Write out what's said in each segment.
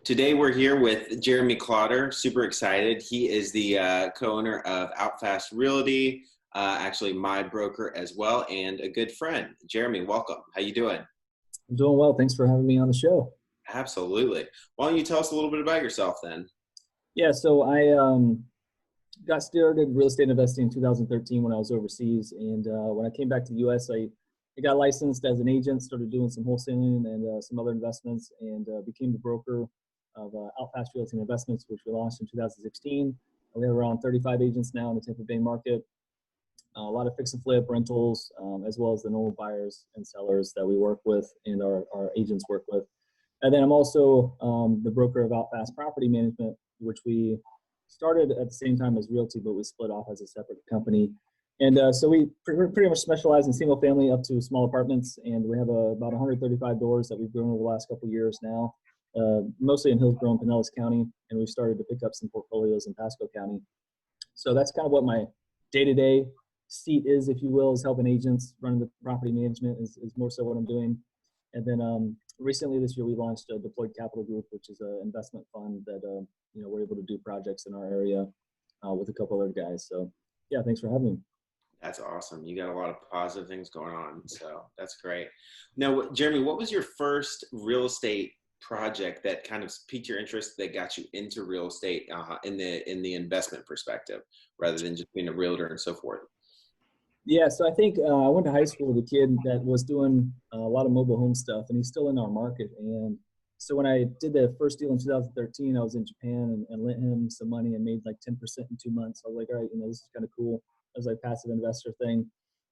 Today we're here with Jeremy Kloter. Super excited. He is the co-owner of Outfast Realty, actually my broker as well, and a good friend. Jeremy, welcome. How you doing? I'm doing well. Thanks for having me on the show. Absolutely. Why don't you tell us a little bit about yourself then? Yeah, so I got started real estate investing in 2013 when I was overseas. And when I came back to the US, I got licensed as an agent, started doing some wholesaling and some other investments, and became the broker of Outfast Realty and Investments, which we launched in 2016. We have around 35 agents now in the Tampa Bay market. A lot of fix and flip rentals, as well as the normal buyers and sellers that we work with and our agents work with. And then I'm also the broker of Outfast Property Management, which we started at the same time as Realty, but we split off as a separate company. And so we pretty much specialize in single family up to small apartments. And we have about 135 doors that we've grown over the last couple of years now, mostly in Hillsborough and Pinellas County. And we've started to pick up some portfolios in Pasco County. So that's kind of what my day-to-day seat is, if you will, is helping agents running the property management is more so what I'm doing. And then recently this year we launched a Deployed Capital Group, which is an investment fund that we're able to do projects in our area with a couple other guys. So yeah, thanks for having me. That's awesome. You got a lot of positive things going on, so that's great. Now, Jeremy, what was your first real estate project that kind of piqued your interest that got you into real estate in the investment perspective, rather than just being a realtor and so forth? Yeah, so I think I went to high school with a kid that was doing a lot of mobile home stuff, and he's still in our market. And so when I did the first deal in 2013, I was in Japan and lent him some money and made like 10% in 2 months. I was like, all right, this is kind of cool. It was like passive investor thing.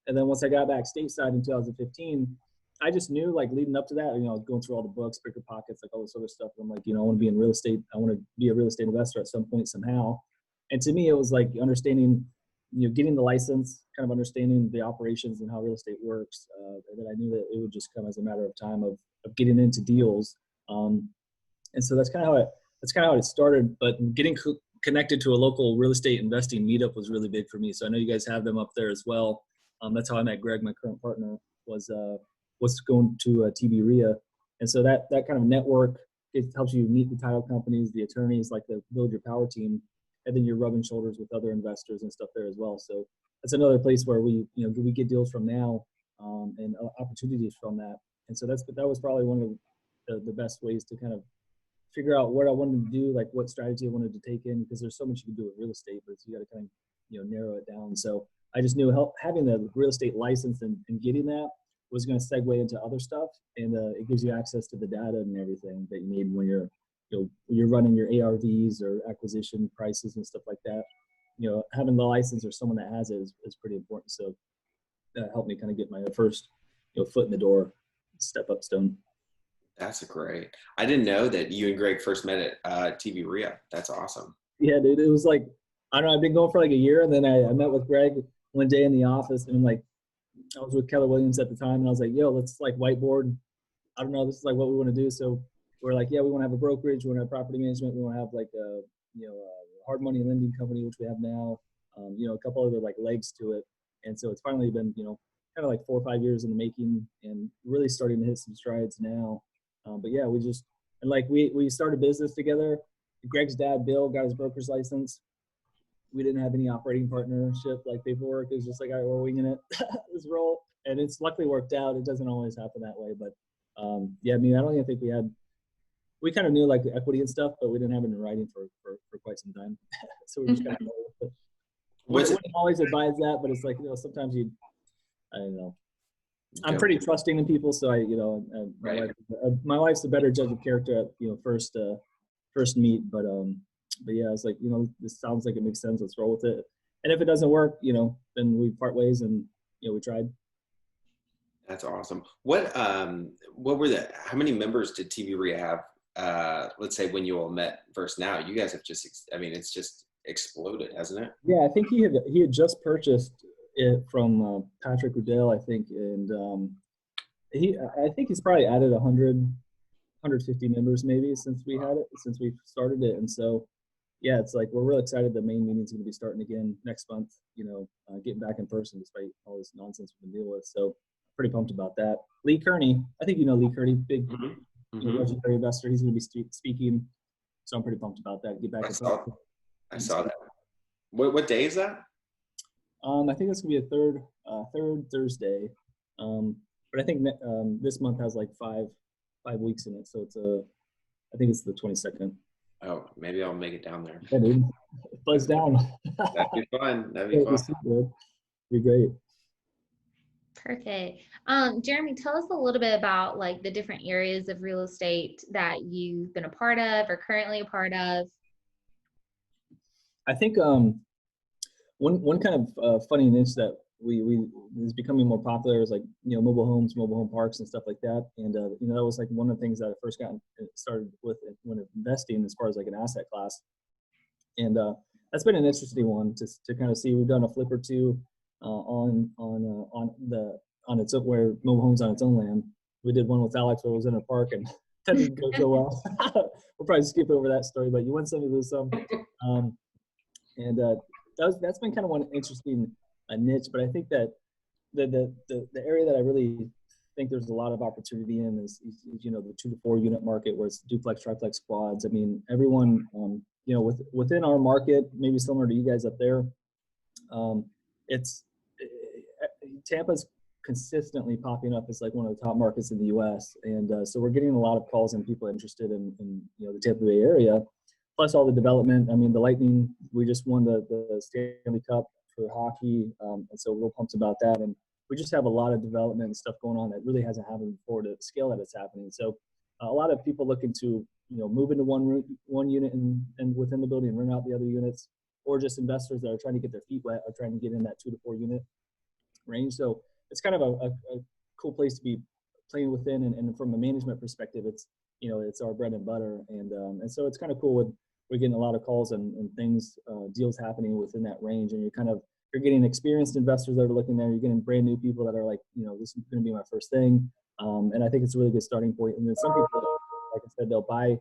And then once I got back stateside in 2015, I just knew, like, leading up to that, going through all the books, Picker Pockets, like all this other stuff. And I'm like, I want to be in real estate. I want to be a real estate investor at some point somehow. And to me, it was like understanding, getting the license, kind of understanding the operations and how real estate works. And then I knew that it would just come as a matter of time of getting into deals. And so that's kind of how it started. But getting connected to a local real estate investing meetup was really big for me. So I know you guys have them up there as well. That's how I met Greg, my current partner, was going to TB RIA. And so that kind of network, it helps you meet the title companies, the attorneys, like the Build Your Power team. And then you're rubbing shoulders with other investors and stuff there as well. So that's another place where we get deals from now and opportunities from that. And so that was probably one of the best ways to kind of figure out what I wanted to do, like what strategy I wanted to take in, because there's so much you can do with real estate, but you got to kind of narrow it down. So I just knew having the real estate license and getting that was going to segue into other stuff, and it gives you access to the data and everything that you need when you're running your ARVs or acquisition prices and stuff like that. Having the license or someone that has it is pretty important. So that helped me kind of get my first foot in the door, step up stone. That's great. I didn't know that you and Greg first met at TV RIA. That's awesome. Yeah, dude. It was like, I don't know, I've been going for like a year, and then I met with Greg one day in the office, and I was with Keller Williams at the time, and I was like, yo, let's like whiteboard. I don't know, this is like what we want to do. So we're like, yeah, we want to have a brokerage, we want to have property management, we want to have like a hard money lending company, which we have now, a couple other like legs to it. And so it's finally been kind of like 4 or 5 years in the making, and really starting to hit some strides now. But yeah, we started business together. Greg's dad, Bill, got his broker's license. We didn't have any operating partnership like paperwork. It was just like, all right, we're winging it, this role. And it's luckily worked out. It doesn't always happen that way. But yeah, I mean, I don't even think we kind of knew like the equity and stuff, but we didn't have it in writing for quite some time. So we just kind of wouldn't always advise that, but it's like, sometimes I don't know. I'm pretty trusting in people, so my wife's a better judge of character at first meet. But yeah, it's like, this sounds like it makes sense. Let's roll with it. And if it doesn't work, then we part ways, and we tried. That's awesome. What were how many members did TV RIA have? Let's say when you all met versus now. You guys have it's just exploded, hasn't it? Yeah, I think he had just purchased it from Patrick Rudell, I think, and I think he's probably added 150 members maybe since we started it. And so yeah, it's like we're real excited. The main meeting's going to be starting again next month, getting back in person despite all this nonsense we've been dealing with. So pretty pumped about that. Lee Kearney, I think Lee Kearney, big legendary investor. He's going to be speaking. So I'm pretty pumped about that. Get back I in saw, front. I saw that. What day is that? I think it's gonna be a third Thursday. But I think this month has like five weeks in it, so I think it's the 22nd. Oh, maybe I'll make it down there. Yeah, dude. Buzz down. That'd be fun. That'd be fun. Be great. Perfect. Jeremy, tell us a little bit about like the different areas of real estate that you've been a part of or currently a part of. I think one kind of funny niche that we is becoming more popular is like mobile homes, mobile home parks, and stuff like that. And that was like one of the things that I first got started with when investing as far as like an asset class. And that's been an interesting one to kind of see. We've done a flip or two on its own, where mobile homes on its own land. We did one with Alex where it was in a park, and that didn't go so well. We'll probably skip over that story, but you win some, you lose some. And that's been kind of one interesting niche. But I think that the area that I really think there's a lot of opportunity in is the 2 to 4 unit market, where it's duplex, triplex, quads. I mean, everyone within our market, maybe similar to you guys up there, Tampa's consistently popping up as like one of the top markets in the U.S. And so we're getting a lot of calls and people interested in the Tampa Bay area. Plus all the development. I mean, the Lightning, we just won the Stanley Cup for hockey, and so we're real pumped about that. And we just have a lot of development and stuff going on that really hasn't happened before to the scale that it's happening. So a lot of people looking to move into one unit and within the building and rent out the other units, or just investors that are trying to get their feet wet are trying to get in that 2 to 4 unit range. So it's kind of a cool place to be playing within. And from a management perspective, it's our bread and butter. And so it's kind of cool. We're getting a lot of calls and things, deals happening within that range. And you're getting experienced investors that are looking there. You're getting brand new people that are like, this is going to be my first thing. And I think it's a really good starting point. And then some people, like I said, they'll buy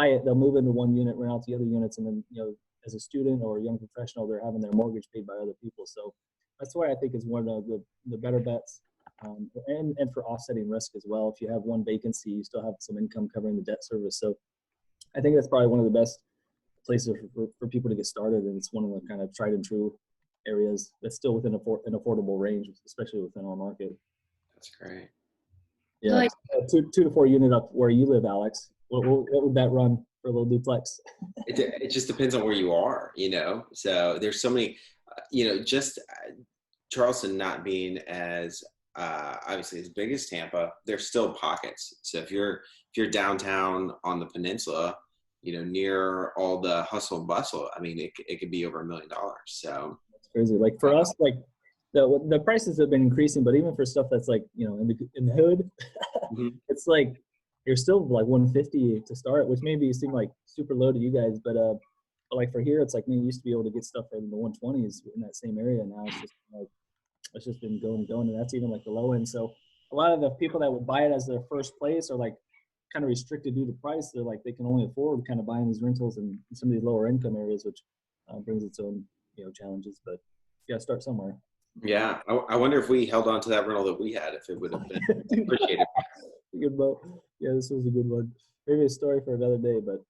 it, they'll move into one unit, rent out the other units. And then, as a student or a young professional, they're having their mortgage paid by other people. So that's why I think is one of the better bets. And for offsetting risk as well. If you have one vacancy, you still have some income covering the debt service. So I think that's probably one of the best places for people to get started. And it's one of the kind of tried and true areas that's still within an affordable range, especially within our market. That's great. Yeah. Like, 2 to 4 unit up where you live, Alex. What would that run for a little duplex? It just depends on where you are, So there's so many, just Charleston not being as obviously as big as Tampa, there's still pockets. So if you're downtown on the peninsula, near all the hustle and bustle, I mean, it could be over $1 million. So that's crazy. Like for us, like the prices have been increasing, but even for stuff that's like in the hood, it's like you're still like 150 to start, which maybe seem like super low to you guys, but like for here, it's like you used to be able to get stuff in the 120s in that same area. Now it's just like it's just been going, and that's even like the low end. So a lot of the people that would buy it as their first place are like kind of restricted due to price. They're like they can only afford kind of buying these rentals in some of these lower income areas, which brings its own challenges. But you got to start somewhere. Yeah, I wonder if we held on to that rental that we had, if it would have been appreciated. Good boat. Yeah, this was a good one. Maybe a story for another day, but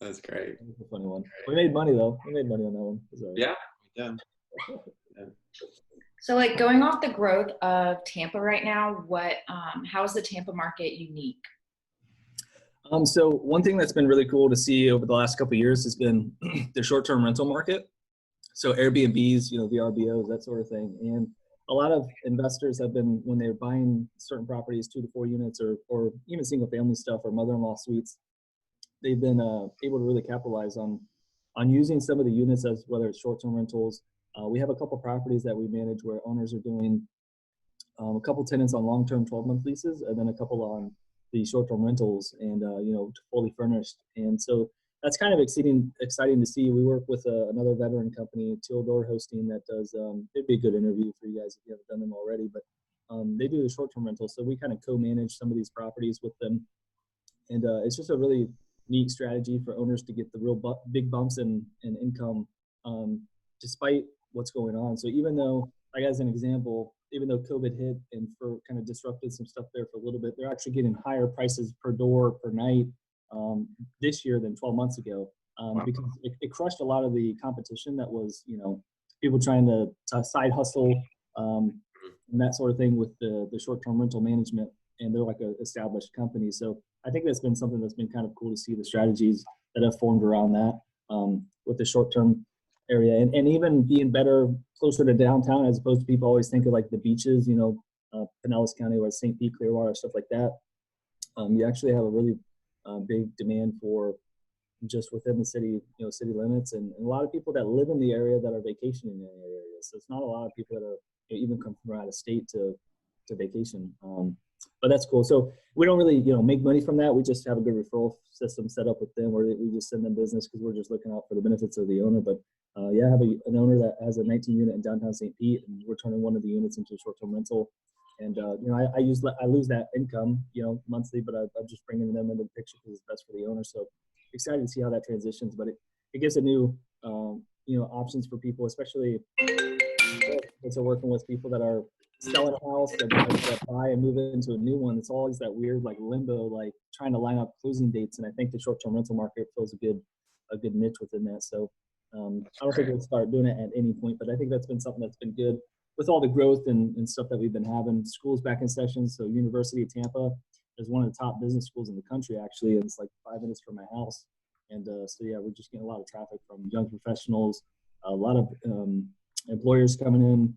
that's great. It's a funny one. We made money though. We made money on that one. Yeah. So like going off the growth of Tampa right now, how is the Tampa market unique? So one thing that's been really cool to see over the last couple of years has been the short-term rental market. So Airbnbs, VRBOs, that sort of thing. And a lot of investors have been, when they're buying certain properties, 2 to 4 units or even single family stuff or mother-in-law suites, they've been able to really capitalize on using some of the units as whether it's short-term rentals. We have a couple properties that we manage where owners are doing a couple tenants on long-term 12-month leases and then a couple on the short-term rentals and, fully furnished. And so that's kind of exciting to see. We work with another veteran company, Teal Hosting, that does, it'd be a good interview for you guys if you haven't done them already, but they do the short-term rentals. So we kind of co-manage some of these properties with them. And it's just a really neat strategy for owners to get the real big bumps in income despite what's going on. So even though, like as an example, even though COVID hit and for kind of disrupted some stuff there for a little bit, they're actually getting higher prices per door per night this year than 12 months ago, Wow. because it crushed a lot of the competition that was, people trying to side hustle and that sort of thing with the short-term rental management, and they're like an established company. So I think that's been something that's been kind of cool to see the strategies that have formed around that with the short-term area, and even being better closer to downtown, as opposed to people always think of like the beaches, Pinellas County or St. Pete, Clearwater, stuff like that. You actually have a really big demand for just within the city, city limits, and a lot of people that live in the area that are vacationing in the area. So it's not a lot of people that are even come from out of state to vacation. But that's cool. So we don't really, make money from that. We just have a good referral system set up with them where we just send them business because we're just looking out for the benefits of the owner. But I have an owner that has a 19 unit in downtown St. Pete, and we're turning one of the units into a short-term rental. And I lose that income, monthly, but I'm just bringing them into the picture because it's best for the owner. So excited to see how that transitions. But it gives a new, options for people, especially as we're working with people that are selling a house that buy and move into a new one. It's always that weird like limbo, like trying to line up closing dates. And I think the short-term rental market fills a good niche within that. So I don't think we'll start doing it at any point, but I think that's been something that's been good with all the growth and stuff that we've been having. Schools back in session. So University of Tampa is one of the top business schools in the country, actually. And it's like 5 minutes from my house. And so, yeah, we're just getting a lot of traffic from young professionals, a lot of employers coming in.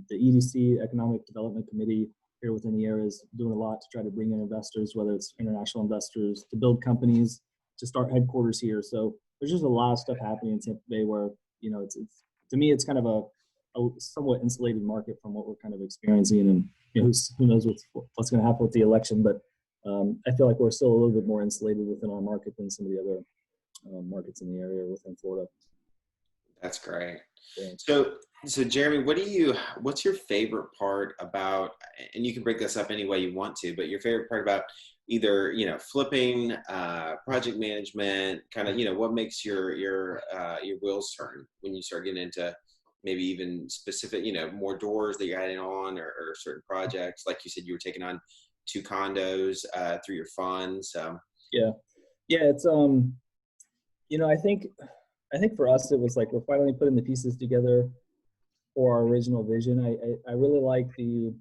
The EDC, Economic Development Committee, here within the area is doing a lot to try to bring in investors, whether it's international investors, to build companies, to start headquarters here. So there's just a lot of stuff happening in Tampa Bay where, it's to me, it's kind of a somewhat insulated market from what we're kind of experiencing. And who knows what's going to happen with the election. But I feel like we're still a little bit more insulated within our market than some of the other markets in the area within Florida. That's great. Yeah. So Jeremy, what's your favorite part about, and you can break this up any way you want to, but your favorite part about either, flipping, project management, kind of, what makes your wheels turn when you start getting into maybe even specific, more doors that you're adding on or certain projects. Like you said, you were taking on 2 condos through your fund. So yeah, it's I think for us it was like we're finally putting the pieces together for our original vision. I really like the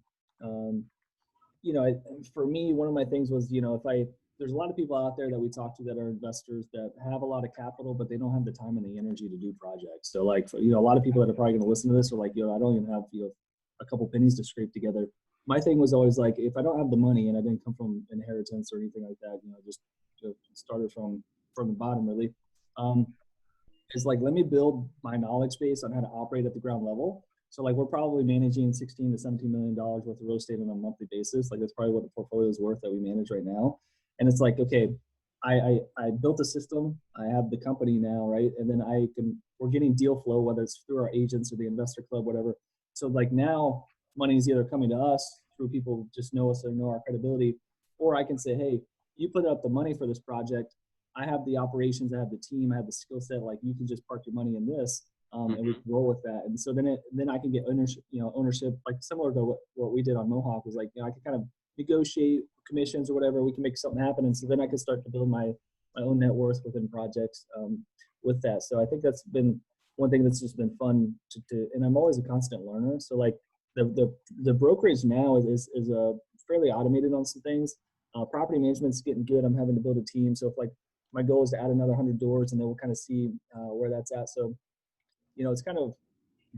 for me, one of my things was, there's a lot of people out there that we talk to that are investors that have a lot of capital, but they don't have the time and the energy to do projects. So like, a lot of people that are probably going to listen to this are like, I don't even have, a couple pennies to scrape together. My thing was always like, if I don't have the money and I didn't come from inheritance or anything like that, just started from the bottom really, it's like, let me build my knowledge base on how to operate at the ground level. So like we're probably managing $16 to $17 million worth of real estate on a monthly basis. Like that's probably what the portfolio is worth that we manage right now. And it's like, okay, I built a system. I have the company now, right? And then we're getting deal flow, whether it's through our agents or the investor club, whatever. So like now money is either coming to us through people who just know us or know our credibility, or I can say, hey, you put up the money for this project. I have the operations, I have the team, I have the skill set. Like you can just park your money in this. And we can roll with that. And so then I can get ownership, like similar to what we did on Mohawk was like, I could kind of negotiate commissions or whatever. We can make something happen. And so then I could start to build my own net worth within projects with that. So I think that's been one thing that's just been fun to and I'm always a constant learner. So like the brokerage now is fairly automated on some things. Property management's getting good. I'm having to build a team. So if like my goal is to add another 100 doors, and then we'll kind of see where that's at. So it's kind of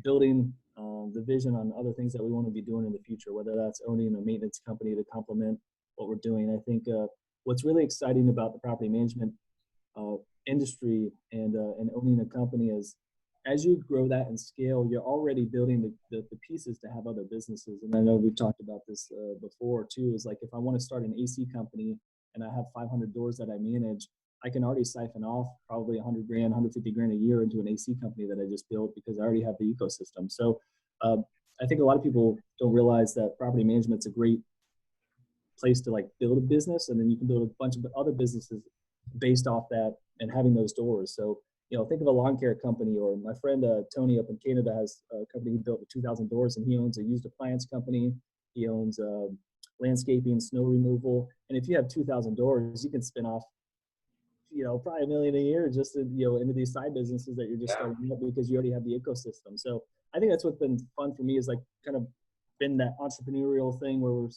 building the vision on other things that we want to be doing in the future, whether that's owning a maintenance company to complement what we're doing. I think what's really exciting about the property management industry and owning a company is as you grow that and scale, you're already building the pieces to have other businesses. And I know we've talked about this before too, is like if I want to start an AC company and I have 500 doors that I manage, I can already siphon off probably 100 grand, 150 grand a year into an AC company that I just built because I already have the ecosystem. So I think a lot of people don't realize that property management's a great place to like build a business, and then you can build a bunch of other businesses based off that and having those doors. So think of a lawn care company, or my friend Tony up in Canada has a company he built with 2,000 doors, and he owns a used appliance company. He owns landscaping, snow removal, and if you have 2,000 doors, you can spin off, probably $1 million a year just into these side businesses that you're just Yeah. starting up because you already have the ecosystem. So I think that's what's been fun for me, is like kind of been that entrepreneurial thing where we're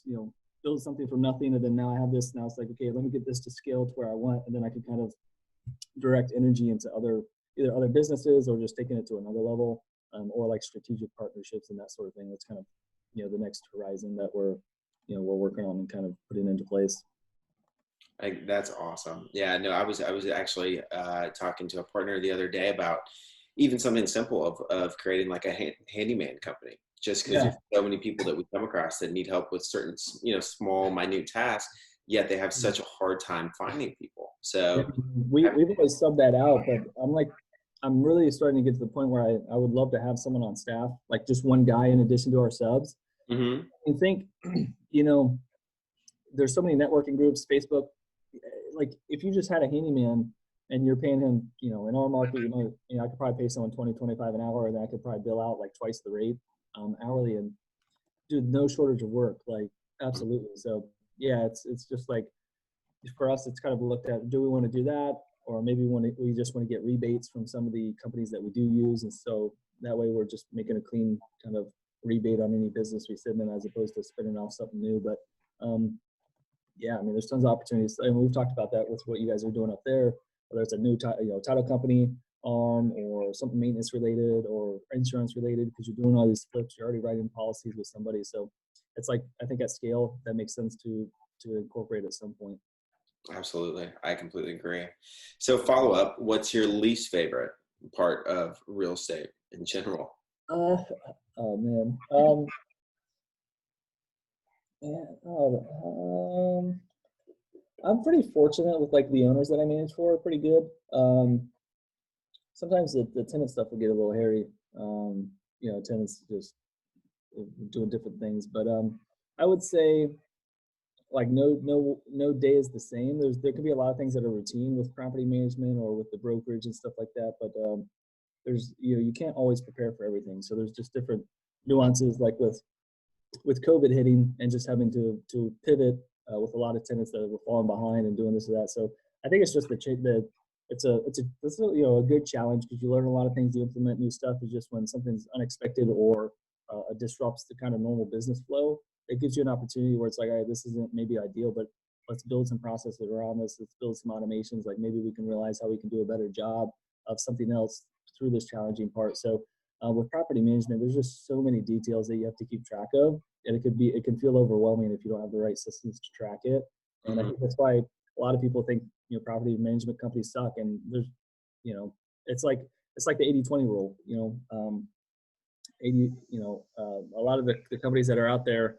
build something from nothing, and then now I have this. Now it's like, okay, let me get this to scale to where I want, and then I can kind of direct energy into either other businesses or just taking it to another level, or like strategic partnerships and that sort of thing. That's kind of the next horizon that we're working on and kind of putting into place. That's awesome. Yeah, no, I was actually talking to a partner the other day about even something simple of creating like a handyman company. Just because there's so many people that we come across that need help with certain, small, minute tasks, yet they have such a hard time finding people. So we've always subbed that out, but I'm really starting to get to the point where I would love to have someone on staff, like just one guy in addition to our subs. mm-hmm. I think, there's so many networking groups, Facebook. Like if you just had a handyman and you're paying him, in our market, I could probably pay someone 20, 25 an hour, and then I could probably bill out like twice the rate hourly, and dude, no shortage of work, like absolutely. So yeah, it's just like, for us, it's kind of looked at, do we want to do that? Or maybe we just want to get rebates from some of the companies that we do use. And so that way we're just making a clean kind of rebate on any business we send in, as opposed to spinning off something new. But yeah, I mean, there's tons of opportunities. And we've talked about that with what you guys are doing up there, whether it's a new title company or something maintenance related or insurance related, because you're doing all these flips, you're already writing policies with somebody. So it's like, I think at scale, that makes sense to incorporate at some point. Absolutely. I completely agree. So follow up, what's your least favorite part of real estate in general? Oh man. I'm pretty fortunate with like the owners that I manage for are pretty good. Sometimes the tenant stuff will get a little hairy. Tenants just doing different things, but I would say like no day is the same. There can be a lot of things that are routine with property management or with the brokerage and stuff like that, but there's you can't always prepare for everything. So there's just different nuances, like with COVID hitting and just having to pivot with a lot of tenants that were falling behind and doing this or that. So I think it's just it's a good challenge, because you learn a lot of things. You implement new stuff. Is just when something's unexpected or disrupts the kind of normal business flow, it gives you an opportunity where it's like, all right, this isn't maybe ideal, but let's build some processes around this. Let's build some automations. Like maybe we can realize how we can do a better job of something else through this challenging part. So with property management, there's just so many details that you have to keep track of, and it can feel overwhelming if you don't have the right systems to track it. And I think that's why a lot of people think property management companies suck. And there's it's like the 80-20 rule. 80 a lot of the companies that are out there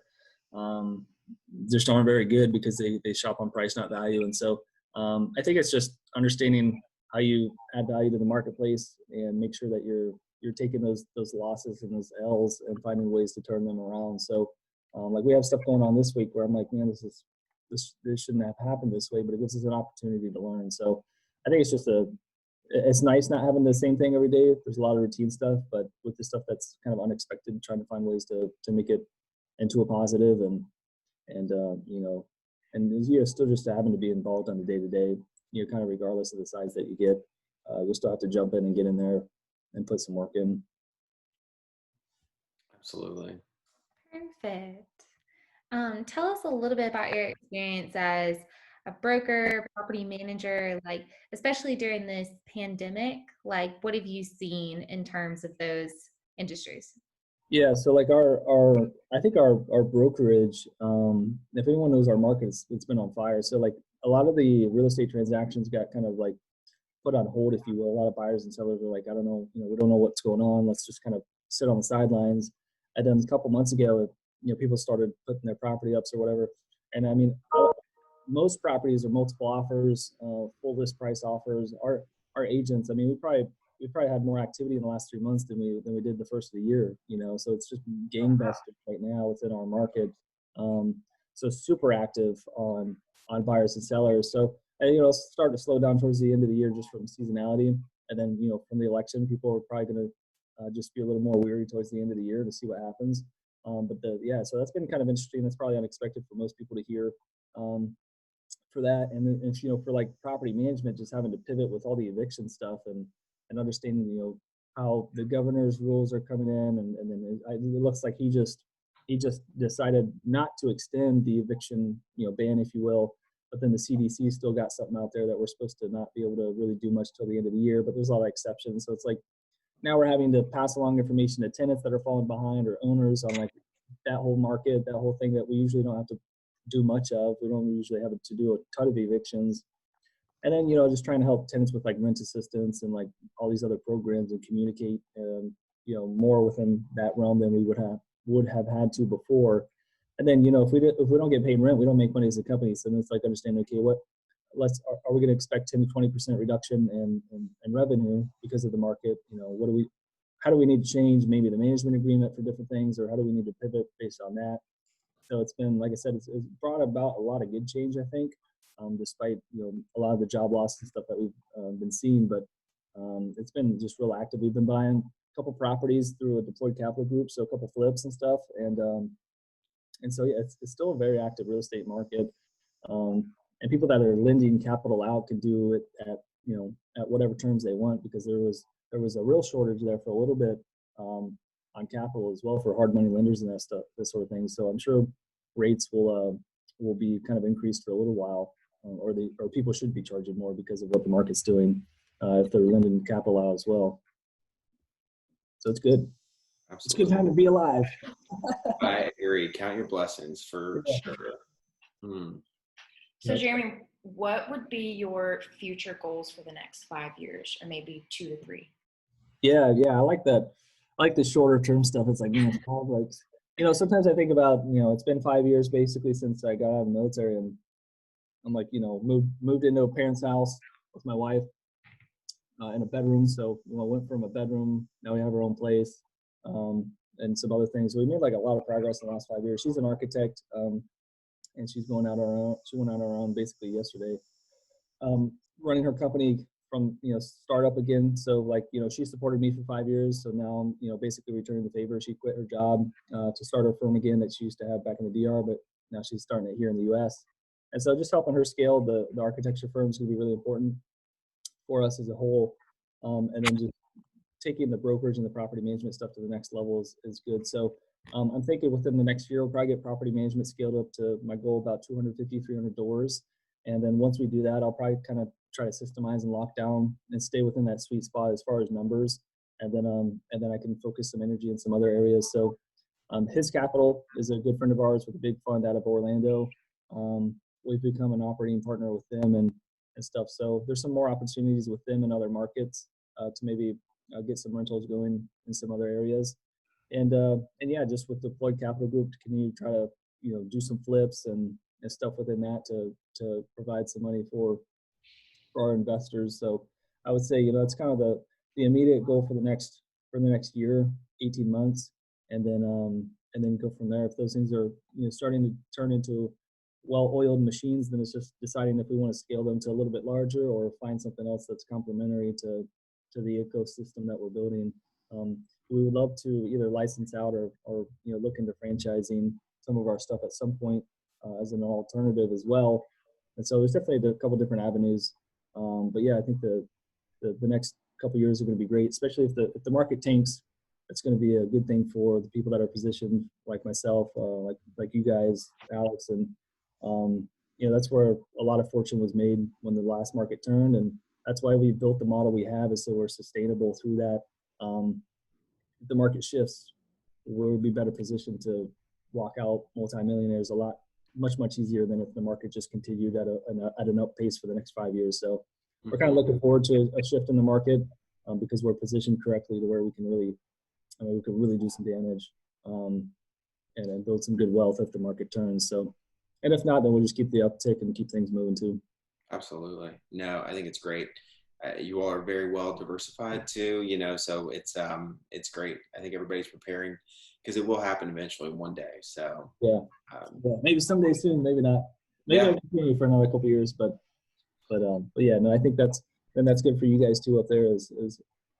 just aren't very good because they shop on price, not value. And so I think it's just understanding how you add value to the marketplace and make sure that you're taking those losses and those L's and finding ways to turn them around. So like we have stuff going on this week where I'm like, man, this shouldn't have happened this way, but it gives us an opportunity to learn. So I think it's nice not having the same thing every day. There's a lot of routine stuff, but with the stuff that's kind of unexpected, trying to find ways to make it into a positive and still just having to be involved on the day to day, kind of regardless of the size that you get, you still have to jump in and get in there and put some work in. Absolutely. Perfect. Tell us a little bit about your experience as a broker, property manager, like especially during this pandemic. Like, what have you seen in terms of those industries? Yeah, so like I think our brokerage, if anyone knows our market, it's been on fire. So like a lot of the real estate transactions got kind of like put on hold, if you will. A lot of buyers and sellers were like, I don't know, we don't know what's going on. Let's just kind of sit on the sidelines. And then a couple months ago, people started putting their property ups or whatever. And I mean, most properties are multiple offers, full list price offers. Our agents, I mean, we probably had more activity in the last 3 months than we did the first of the year. So it's just gangbusters right now within our market. So super active on buyers and sellers. So it's starting to slow down towards the end of the year just from seasonality. And then, from the election, people are probably going to just be a little more weary towards the end of the year to see what happens. So that's been kind of interesting. That's probably unexpected for most people to hear for that. And then, for like property management, just having to pivot with all the eviction stuff and understanding, how the governor's rules are coming in. And then it looks like he just decided not to extend the eviction, ban, if you will. But then the CDC still got something out there that we're supposed to not be able to really do much till the end of the year. But there's a lot of exceptions. So it's like now we're having to pass along information to tenants that are falling behind or owners on like that whole market, that whole thing that we usually don't have to do much of. We don't usually have to do a ton of evictions. And then, just trying to help tenants with like rent assistance and like all these other programs and communicate, more within that realm than we would have had to before. And then, if we don't get paid rent, we don't make money as a company. So then it's like understanding, okay, are we going to expect 10 to 20% reduction in revenue because of the market? How do we need to change maybe the management agreement for different things, or how do we need to pivot based on that? So it's been, like I said, it's brought about a lot of good change, I think, despite, a lot of the job loss and stuff that we've been seeing. But it's been just real active. We've been buying a couple properties through a deployed capital group, so a couple flips and stuff. And so, yeah, it's still a very active real estate market. And people that are lending capital out can do it at whatever terms they want, because there was a real shortage there for a little bit on capital as well for hard money lenders and that sort of thing. So I'm sure rates will be kind of increased for a little while, or people should be charging more because of what the market's doing if they're lending capital out as well. So it's good. Absolutely. It's a good time to be alive. I agree. Count your blessings for sure. So Jeremy, what would be your future goals for the next 5 years, or maybe 2 to 3? Yeah, I like that. I like the shorter term stuff. It's like, sometimes I think about, it's been 5 years basically since I got out of the military, and I'm like, moved into a parent's house with my wife in a bedroom. So, went from a bedroom, now we have our own place, and some other things. So we made like a lot of progress in the last 5 years. She's an architect, and she's going out on her own. She went out on her own basically yesterday, running her company from, startup again. So like, she supported me for 5 years. So now I'm, basically returning the favor. She quit her job to start her firm again that she used to have back in the DR, but now she's starting it here in the US. And so just helping her scale the architecture firm is going to be really important for us as a whole. And then just taking the brokerage and the property management stuff to the next level is good. So I'm thinking within the next year, we'll probably get property management scaled up to my goal, about 250, 300 doors. And then once we do that, I'll probably kind of try to systemize and lock down and stay within that sweet spot as far as numbers. And then I can focus some energy in some other areas. So His Capital is a good friend of ours with a big fund out of Orlando. We've become an operating partner with them and stuff. So there's some more opportunities with them in other markets to maybe get some rentals going in some other areas. And yeah, just with the Deployed Capital Group, can you try to do some flips and stuff within that to provide some money for our investors. So I would say it's kind of the immediate goal for the next year, 18 months, and then go from there. If those things are starting to turn into well-oiled machines, then it's just deciding if we want to scale them to a little bit larger or find something else that's complementary to the ecosystem that we're building. We would love to either license out or look into franchising some of our stuff at some point as an alternative as well. And so there's definitely a couple different avenues. But yeah, I think the next couple of years are going to be great, especially if the market tanks. It's going to be a good thing for the people that are positioned, like myself, like you guys, Alex, and that's where a lot of fortune was made when the last market turned, and that's why we built the model we have, is so we're sustainable through that. If the market shifts, we'll be better positioned to walk out multimillionaires much easier than if the market just continued at an up pace for the next 5 years. So we're kind of looking forward to a shift in the market because we're positioned correctly to where we can really do some damage and build some good wealth if the market turns. So, and if not, then we'll just keep the uptick and keep things moving too. Absolutely. No, I think it's great. You all are very well diversified too, so it's great. I think everybody's preparing because it will happen eventually one day. So yeah, maybe someday soon, maybe not. Maybe I'll continue for another couple of years, but yeah, no, I think that's then that's good for you guys too up there is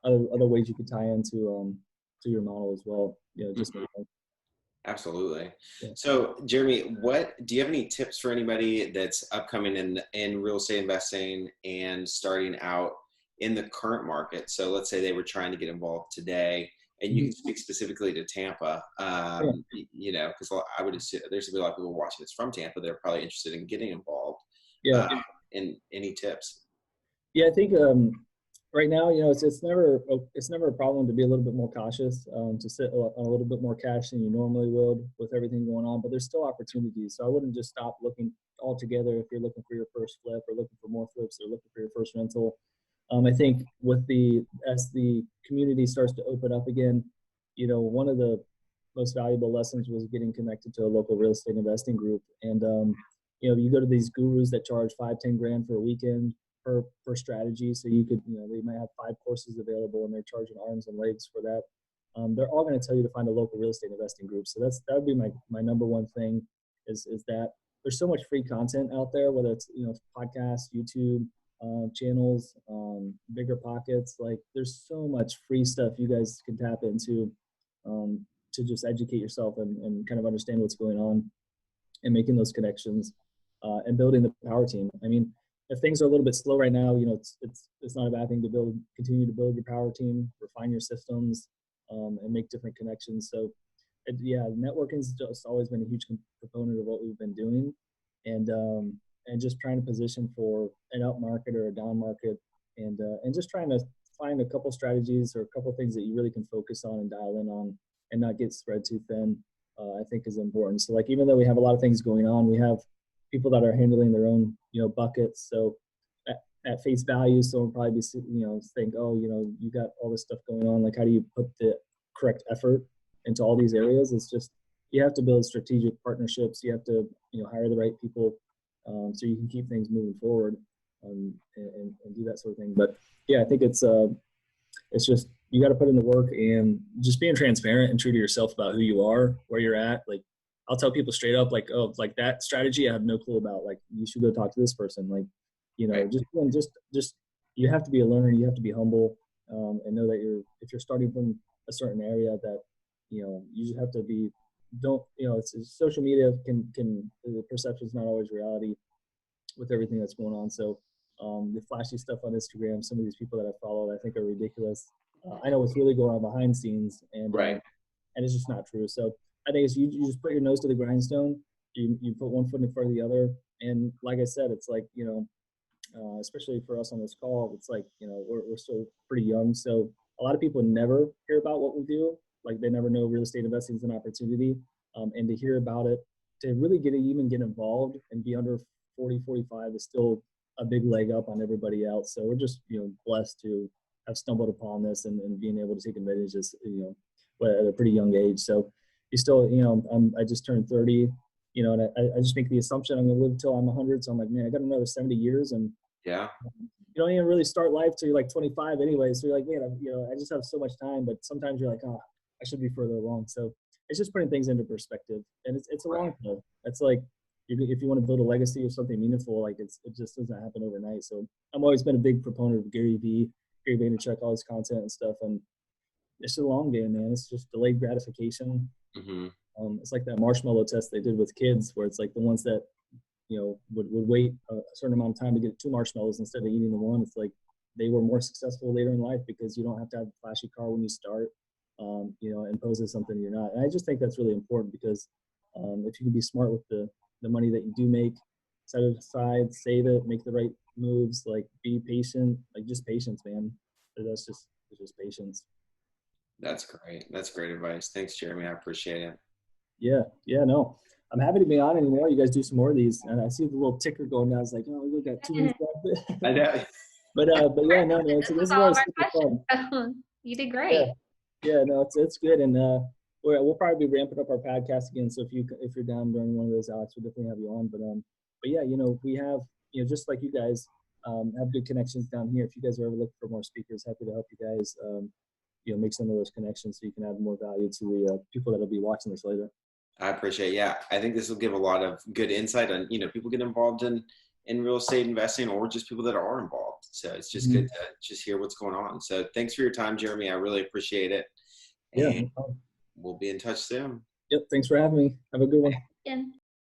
other ways you could tie into to your model as well. You know, just Absolutely. yeah. So, Jeremy, what do you have any tips for anybody that's upcoming in real estate investing and starting out in the current market? So, let's say they were trying to get involved today, and you can speak specifically to Tampa. Yeah. You know, because I would assume there's gonna be a lot of people watching this from Tampa. They're probably interested in getting involved. Yeah. In any tips? Yeah, I think right now, you know, it's never a problem to be a little bit more cautious, to sit on a little bit more cash than you normally would with everything going on. But there's still opportunities, so I wouldn't just stop looking altogether if you're looking for your first flip or looking for more flips or looking for your first rental. I think as the community starts to open up again, you know, one of the most valuable lessons was getting connected to a local real estate investing group. And you know, you go to these gurus that charge 5-10 grand for a weekend per strategy. So you could, you know, they might have 5 courses available and they're charging arms and legs for that. They're all going to tell you to find a local real estate investing group. So that would be my number one thing is that there's so much free content out there, whether it's, you know, podcasts, YouTube, channels, bigger pockets. Like there's so much free stuff you guys can tap into to just educate yourself and kind of understand what's going on and making those connections and building the power team. I mean, if things are a little bit slow right now, you know, it's not a bad thing to continue to build your power team, refine your systems, and make different connections. So, yeah, networking's just always been a huge component of what we've been doing, and just trying to position for an up market or a down market, and just trying to find a couple strategies or a couple things that you really can focus on and dial in on, and not get spread too thin. I think is important. So, like, even though we have a lot of things going on, we have people that are handling their own, you know, buckets. So at face value, someone probably be, you know, think, oh, you know, you got all this stuff going on. Like, how do you put the correct effort into all these areas? It's just, you have to build strategic partnerships. You have to, you know, hire the right people so you can keep things moving forward and do that sort of thing. But yeah, I think it's just, you got to put in the work and just being transparent and true to yourself about who you are, where you're at. Like, I'll tell people straight up, like, oh, like that strategy I have no clue about. Like, you should go talk to this person. Like, you know, just you have to be a learner. You have to be humble and know that if you're starting from a certain area, that, you know, you just have to be, you know, it's social media can the perception is not always reality with everything that's going on. So the flashy stuff on Instagram, some of these people that I follow, I think are ridiculous. I know what's really going on behind the scenes, and it's just not true. So I think it's you just put your nose to the grindstone. You put one foot in front of the other, and like I said, it's like, you know, especially for us on this call, it's like, you know, we're still pretty young, so a lot of people never hear about what we do. Like, they never know real estate investing is an opportunity, and to hear about it, to really even get involved and be under 40, 45 is still a big leg up on everybody else. So we're just, you know, blessed to have stumbled upon this and being able to take advantage of, you know, at a pretty young age. So you still, you know, I just turned 30, you know, and I just make the assumption I'm going to live until I'm 100. So I'm like, man, I got another 70 years. And yeah, you don't even really start life till you're like 25 anyway. So you're like, man, you know, I just have so much time. But sometimes you're like, oh, I should be further along. So it's just putting things into perspective. And it's a long haul. It's like, if you want to build a legacy or something meaningful, like it just doesn't happen overnight. So I've always been a big proponent of Gary Vaynerchuk, all his content and stuff. And it's a long game, man. It's just delayed gratification. Mm-hmm. It's like that marshmallow test they did with kids, where it's like the ones that, you know, would wait a certain amount of time to get 2 marshmallows instead of eating the one. It's like they were more successful later in life because you don't have to have a flashy car when you start, you know, and pose as something you're not. And I just think that's really important because if you can be smart with the money that you do make, set it aside, save it, make the right moves, like be patient, like just patience, man. It's just patience. That's great. That's great advice. Thanks, Jeremy. I appreciate it. Yeah, no. I'm happy to be on anymore. You guys do some more of these, and I see the little ticker going down. I was like, oh, we got 2 minutes left. I know. but yeah, no. So this is always super fun. You did great. Yeah, no, it's good, and we'll probably be ramping up our podcast again. So if you're down during one of those, Alex, we'll definitely have you on. But yeah, you know, we have, you know, just like you guys have good connections down here. If you guys are ever looking for more speakers, happy to help you guys. You know, make some of those connections so you can add more value to the people that'll be watching this later. I appreciate it. Yeah, I think this will give a lot of good insight on, you know, people get involved in in real estate investing, or just people that are involved. So it's just good to just hear what's going on. So thanks for your time, Jeremy. I really appreciate it. Yeah, And no problem. we'll be in touch soon. Yep. Thanks for having me. Have a good one. Yeah.